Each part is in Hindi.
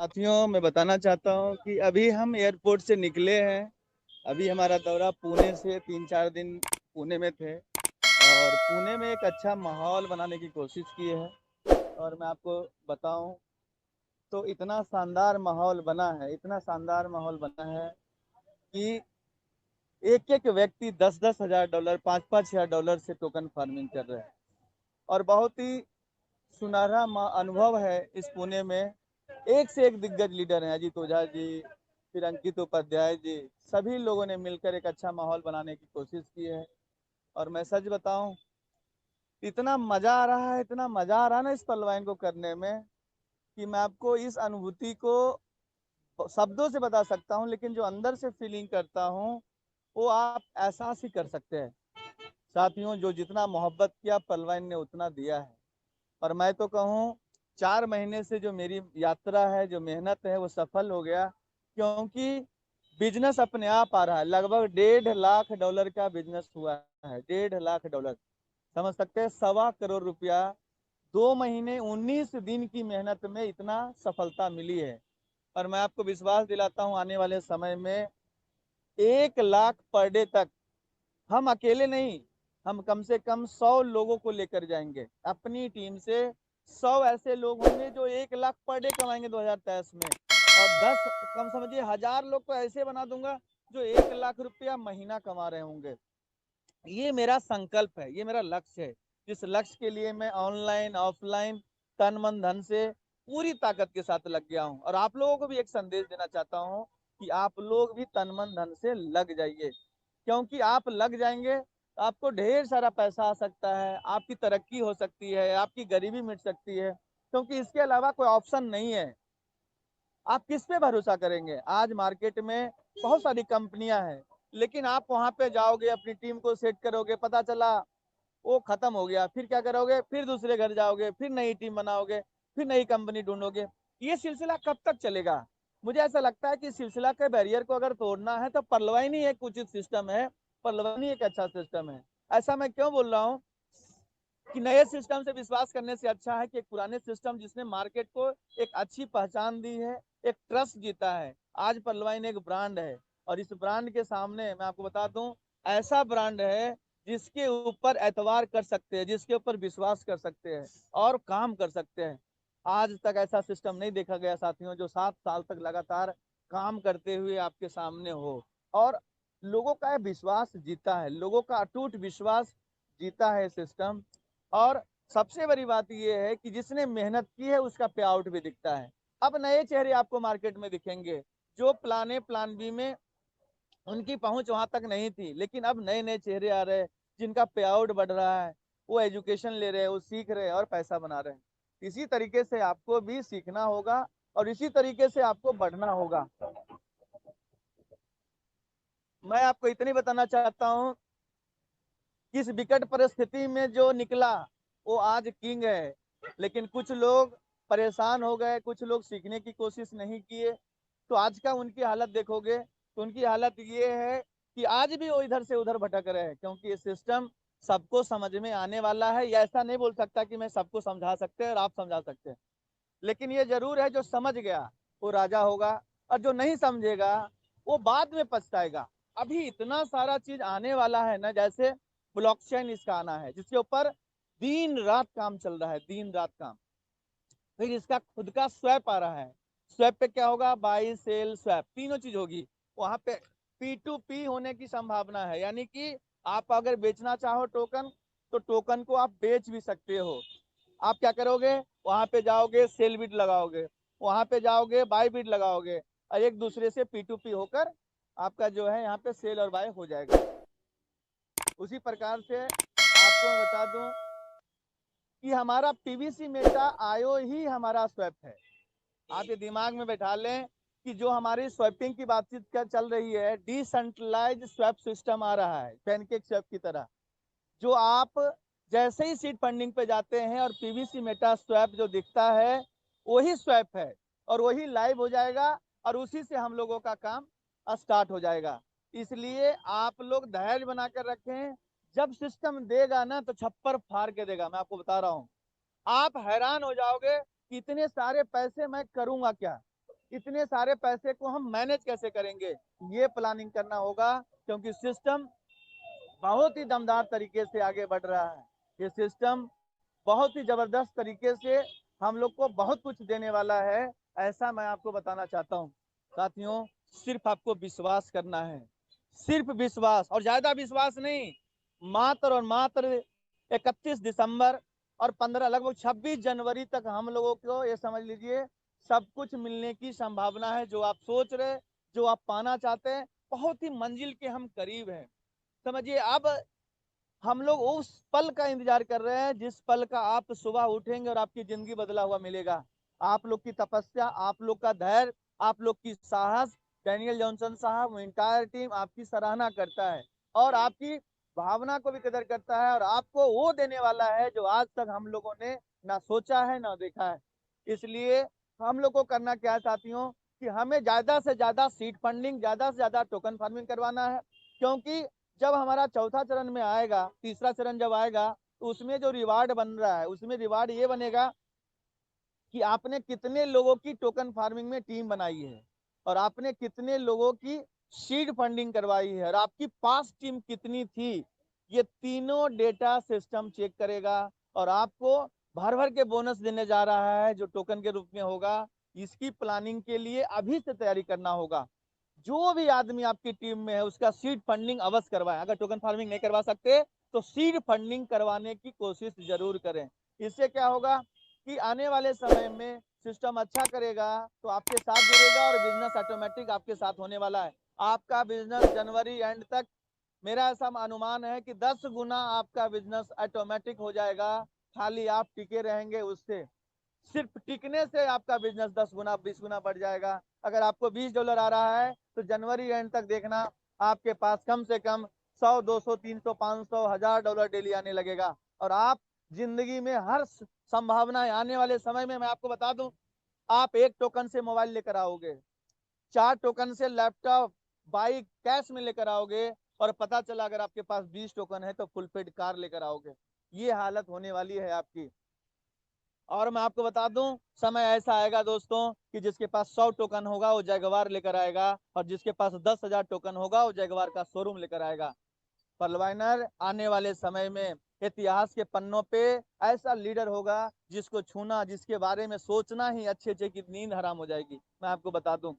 साथियों, मैं बताना चाहता हूँ कि अभी हम एयरपोर्ट से निकले हैं। अभी हमारा दौरा पुणे से 3-4 दिन पुणे में थे और पुणे में एक अच्छा माहौल बनाने की कोशिश की है। और मैं आपको बताऊँ तो इतना शानदार माहौल बना है, इतना शानदार माहौल बना है कि एक-एक व्यक्ति 10-10 हज़ार डॉलर, 5-5 हज़ार डॉलर से टोकन फार्मिंग कर रहे हैं। और बहुत ही सुनहरा अनुभव है इस पुणे में। एक से एक दिग्गज लीडर हैं, अजीत ओझा जी, फिर अंकित उपाध्याय जी, सभी लोगों ने मिलकर एक अच्छा माहौल बनाने की कोशिश की है। और मैं सच बताऊं, इतना मजा आ रहा है, इतना मजा आ रहा है ना इस पलवाइन को करने में, कि मैं आपको इस अनुभूति को शब्दों से बता सकता हूं, लेकिन जो अंदर से फीलिंग करता हूं वो आप एहसास ही कर सकते हैं। साथियों, जो जितना मोहब्बत किया पलवाइन ने उतना दिया है। और मैं तो कहूँ 4 महीने से जो मेरी यात्रा है, जो मेहनत है, वो सफल हो गया, क्योंकि बिजनेस अपने आप आ रहा है। लगभग $1.5 लाख का बिजनेस हुआ है। $1.5 लाख, समझ सकते हैं, 1.25 करोड़। 2 महीने 19 दिन की मेहनत में इतना सफलता मिली है। और मैं आपको विश्वास दिलाता हूँ, आने वाले समय में 1 लाख पर डे तक हम अकेले नहीं, हम कम से कम 100 लोगों को लेकर जाएंगे अपनी टीम से। 100 ऐसे लोग होंगे जो 1 लाख पर डे कमाएंगे 2023 में। और 10, कम समझिए, 1,000 लोग को ऐसे बना दूंगा जो 1 लाख रुपया महीना कमा रहे होंगे। ये मेरा संकल्प है, ये मेरा लक्ष्य है। जिस लक्ष्य के लिए मैं ऑनलाइन ऑफलाइन तन मन धन से पूरी ताकत के साथ लग गया हूँ। और आप लोगों को भी एक संदेश देना चाहता हूँ कि आप लोग भी तन मन धन से लग जाइए, क्योंकि आप लग जाएंगे तो आपको ढेर सारा पैसा आ सकता है, आपकी तरक्की हो सकती है, आपकी गरीबी मिट सकती है, क्योंकि इसके अलावा कोई ऑप्शन नहीं है। आप किस पे भरोसा करेंगे? आज मार्केट में बहुत सारी कंपनियां हैं, लेकिन आप वहां पे जाओगे, अपनी टीम को सेट करोगे, पता चला वो खत्म हो गया, फिर क्या करोगे? फिर दूसरे घर जाओगे, फिर नई टीम बनाओगे, फिर नई कंपनी ढूंढोगे। ये सिलसिला कब तक चलेगा? मुझे ऐसा लगता है कि सिलसिला के बैरियर को अगर तोड़ना है तो पलवाइन ही एक उचित सिस्टम है, पलवाइन ही एक अच्छा सिस्टम है। ऐसा मैं क्यों बोल रहा हूँ कि नए सिस्टम से विश्वास करने से अच्छा है कि एक पुराने सिस्टम जिसने मार्केट को एक अच्छी पहचान दी है, एक ट्रस्ट जीता है। आज पलवाइन एक ब्रांड है, और इस ब्रांड के सामने मैं आपको बता दूं, ऐसा ब्रांड है जिसके ऊपर एतवार कर सकते हैं, जिसके ऊपर विश्वास कर सकते हैं और काम कर सकते हैं। आज तक ऐसा सिस्टम नहीं देखा गया साथियों, जो 7 साल तक लगातार काम करते हुए आपके सामने हो और लोगों का विश्वास जीता है, लोगों का अटूट विश्वास जीता है सिस्टम। और सबसे बड़ी बात यह है कि जिसने मेहनत की है उसका पे आउट भी दिखता है। अब नए चेहरे आपको मार्केट में दिखेंगे, जो प्लान बी में उनकी पहुंच वहां तक नहीं थी, लेकिन अब नए नए चेहरे आ रहे हैं जिनका पे आउट बढ़ रहा है। वो एजुकेशन ले रहे हैं, वो सीख रहे हैं और पैसा बना रहे हैं। इसी तरीके से आपको भी सीखना होगा और इसी तरीके से आपको बढ़ना होगा। मैं आपको इतनी बताना चाहता हूँ, किस विकट परिस्थिति में जो निकला वो आज किंग है। लेकिन कुछ लोग परेशान हो गए, कुछ लोग सीखने की कोशिश नहीं किए, तो आज का उनकी हालत देखोगे तो उनकी हालत ये है कि आज भी वो इधर से उधर भटक रहे हैं, क्योंकि ये सिस्टम सबको समझ में आने वाला है। या ऐसा नहीं बोल सकता कि मैं सबको समझा सकते हैं और आप समझा सकते हैं, लेकिन ये जरूर है जो समझ गया वो राजा होगा, और जो नहीं समझेगा वो बाद में पछताएगा। अभी इतना सारा चीज आने वाला है ना, जैसे ब्लॉकचेन इसका आना है, जिसके ऊपर दिन रात काम चल रहा है, दिन रात काम। फिर इसका खुद का स्वैप आ रहा है। स्वैप पे क्या होगा? बाई सेल स्वैप, तीनों चीज होगी वहां पे। P2P होने की संभावना है, यानी कि आप अगर बेचना चाहो टोकन, तो टोकन को आप बेच भी सकते हो। आप क्या करोगे? वहां पे जाओगे, सेल बिड लगाओगे, वहां पे जाओगे, बाय बिड लगाओगे, और एक दूसरे से P2P होकर आपका जो है यहाँ पे सेल और बाय हो जाएगा। उसी प्रकार से आपको मैं बता दूं कि हमारा पीवीसी मेटा आयो ही हमारा स्वैप है। आप ये दिमाग में बैठा लें कि जो हमारी स्वैपिंग की बातचीत का चल रही है, डिसेंट्रलाइज स्वैप सिस्टम आ रहा है पैनकेक स्वैप की तरह। जो आप जैसे ही सीड फंडिंग पे जाते हैं और पीवीसी मेटा स्वैप जो दिखता है वही स्वैप है, और वही लाइव हो जाएगा, और उसी से हम लोगों का काम स्टार्ट हो जाएगा। इसलिए आप लोग धैर्य बनाकर रखें। जब सिस्टम देगा ना तो छप्पर फाड़ के देगा, मैं आपको बता रहा हूँ। आप हैरान हो जाओगे कि इतने सारे पैसे मैं करूंगा क्या। इतने सारे पैसे को हम मैनेज कैसे करेंगे, ये प्लानिंग करना होगा, क्योंकि सिस्टम बहुत ही दमदार तरीके से आगे बढ़ रहा है। ये सिस्टम बहुत ही जबरदस्त तरीके से हम लोग को बहुत कुछ देने वाला है, ऐसा मैं आपको बताना चाहता हूँ। साथियों, सिर्फ आपको विश्वास करना है, सिर्फ विश्वास और ज्यादा विश्वास नहीं। मात्र और मात्र 31 दिसंबर और 15 लगभग 26 जनवरी तक हम लोगों को ये समझ लीजिए सब कुछ मिलने की संभावना है। जो आप सोच रहे, जो आप पाना चाहते हैं, बहुत ही मंजिल के हम करीब हैं। समझिए, अब हम लोग उस पल का इंतजार कर रहे हैं जिस पल का आप सुबह उठेंगे और आपकी जिंदगी बदला हुआ मिलेगा। आप लोग की तपस्या, आप लोग का धैर्य, आप लोग की साहस, डैनियल जॉनसन साहब, इंटायर टीम आपकी सराहना करता है और आपकी भावना को भी कदर करता है, और आपको वो देने वाला है जो आज तक हम लोगों ने ना सोचा है ना देखा है। इसलिए हम लोग को करना क्या है साथियों, कि हमें ज्यादा से ज्यादा सीड फंडिंग, ज्यादा से ज्यादा टोकन फार्मिंग करवाना है। क्योंकि जब हमारा चौथा चरण में आएगा, तीसरा चरण जब आएगा, तो उसमें जो रिवार्ड बन रहा है, उसमें रिवार्ड ये बनेगा कि आपने कितने लोगों की टोकन फार्मिंग में टीम बनाई है, और आपने कितने लोगों की सीड फंडिंग करवाई है, और आपकी पास टीम कितनी थी। ये तीनों डेटा सिस्टम चेक करेगा और आपको भर भर के बोनस देने जा रहा है, जो टोकन के रूप में होगा। इसकी प्लानिंग के लिए अभी से तैयारी करना होगा। जो भी आदमी आपकी टीम में है उसका सीड फंडिंग अवश्य करवाएं। अगर टोकन फार्मिंग नहीं करवा सकते तो सीड फंडिंग करवाने की कोशिश जरूर करें। इससे क्या होगा कि आने वाले समय में सिस्टम अच्छा करेगा तो आपके साथ जुड़ेगा और बिजनेस ऑटोमेटिक आपके साथ होने वाला है। आपका बिजनेस जनवरी एंड तक, मेरा ऐसा अनुमान है कि 10 गुना आपका बिजनेस ऑटोमेटिक हो जाएगा। खाली आप टिके रहेंगे, उससे सिर्फ टिकने से आपका बिजनेस 10 गुना 20 गुना बढ़ जाएगा। अगर आपको $20 आ रहा है तो जनवरी एंड तक देखना आपके पास कम से कम 100, 200, 300, 500, $1000 डेली आने लगेगा। और आप जिंदगी में हर संभावना आने वाले समय में, मैं आपको बता दूं, आप एक टोकन से मोबाइल लेकर आओगे, 4 टोकन से लैपटॉप, बाइक कैश में लेकर आओगे, और पता चला अगर आपके पास 20 टोकन है तो फुल पेड कार लेकर आओगे। ये हालत होने वाली है आपकी। और मैं आपको बता दूं, समय ऐसा आएगा दोस्तों कि जिसके पास 100 टोकन होगा वो जैगवार लेकर आएगा, और जिसके पास 10,000 टोकन होगा वो जैगवार का शोरूम लेकर आएगा। पलवाइनर आने वाले समय में इतिहास के पन्नों पे ऐसा लीडर होगा जिसको छूना, जिसके बारे में सोचना ही अच्छे अच्छे की नींद हराम हो जाएगी। मैं आपको बता दूं,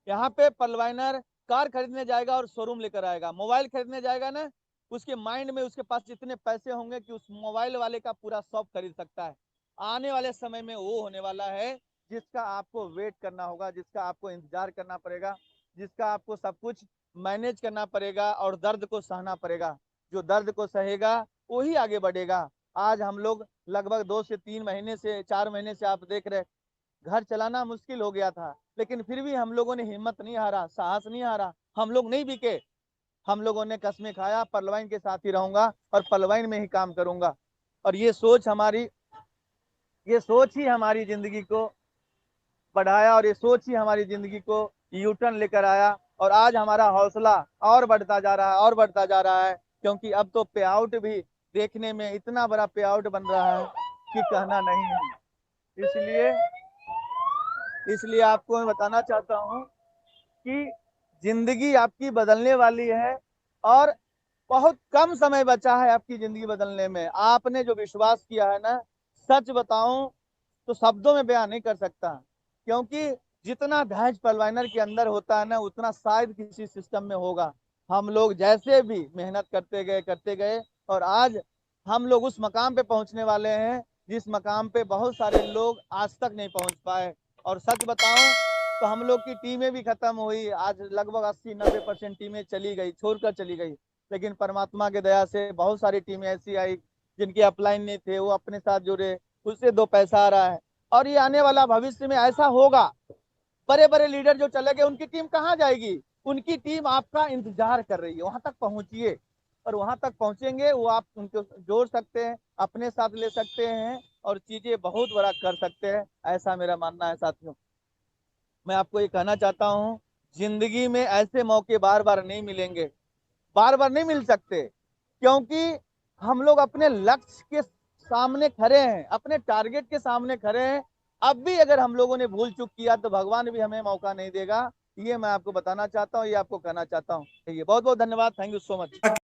यहाँ पे पलवाइनर कार खरीदने जाएगा और शोरूम लेकर आएगा, मोबाइल खरीदने जाएगा ना, उसके माइंड में उसके पास इतने पैसे होंगे कि उस मोबाइल वाले का पूरा शॉप खरीद सकता है। आने वाले समय में वो होने वाला है जिसका आपको वेट करना होगा, जिसका आपको इंतजार करना पड़ेगा, जिसका आपको सब कुछ मैनेज करना पड़ेगा और दर्द को सहना पड़ेगा। जो दर्द को सहेगा वही आगे बढ़ेगा। आज हम लोग लगभग 2 से 3 महीने से 4 महीने से आप देख रहे, घर चलाना मुश्किल हो गया था, लेकिन फिर भी हम लोगों ने हिम्मत नहीं हारा, साहस नहीं हारा, हम लोग नहीं बिके। हम लोगों ने कसमें खाया, पलवाइन के साथ ही रहूंगा और पलवाइन में ही काम करूंगा। और ये सोच ही हमारी जिंदगी को बढ़ाया, और ये सोच ही हमारी जिंदगी को यू टर्न लेकर आया। और आज हमारा हौसला और बढ़ता जा रहा है, और बढ़ता जा रहा है, क्योंकि अब तो पे आउट भी देखने में इतना बड़ा पे आउट बन रहा है कि कहना नहीं है। इसलिए इसलिए आपको मैं बताना चाहता हूँ कि जिंदगी आपकी बदलने वाली है, और बहुत कम समय बचा है आपकी जिंदगी बदलने में। आपने जो विश्वास किया है ना, सच बताऊं तो शब्दों में बयान नहीं कर सकता। क्योंकि जितना धैर्य पलवाइनर के अंदर होता है ना, उतना शायद किसी सिस्टम में होगा। हम लोग जैसे भी मेहनत करते गए, और आज हम लोग उस मकाम पे पहुंचने वाले हैं जिस मकाम पे बहुत सारे लोग आज तक नहीं पहुंच पाए। और सच बताऊं तो हम लोग की टीमें भी खत्म हुई, आज लगभग 80-90% टीमें चली गई, छोड़कर चली गई। लेकिन परमात्मा के दया से बहुत सारी टीमें ऐसी आई जिनके अपलाइन नहीं थे, वो अपने साथ जुड़े, उससे 2 पैसा आ रहा है। और ये आने वाला भविष्य में ऐसा होगा, बड़े बड़े लीडर जो चले गए उनकी टीम कहाँ जाएगी? उनकी टीम आपका इंतजार कर रही है, वहां तक पहुंचिए। और वहां तक पहुंचेंगे वो आप उनको जोड़ सकते हैं, अपने साथ ले सकते हैं, और चीजें बहुत बड़ा कर सकते हैं, ऐसा मेरा मानना है साथियों। मैं आपको ये कहना चाहता हूँ, जिंदगी में ऐसे मौके बार बार नहीं मिलेंगे, बार बार नहीं मिल सकते। क्योंकि हम लोग अपने लक्ष्य के सामने खड़े हैं, अपने टारगेट के सामने खड़े हैं, अब भी अगर हम लोगों ने भूल चूक किया तो भगवान भी हमें मौका नहीं देगा। ये मैं आपको बताना चाहता हूँ, ये आपको कहना चाहता हूँ। ये बहुत बहुत धन्यवाद, थैंक यू सो मच।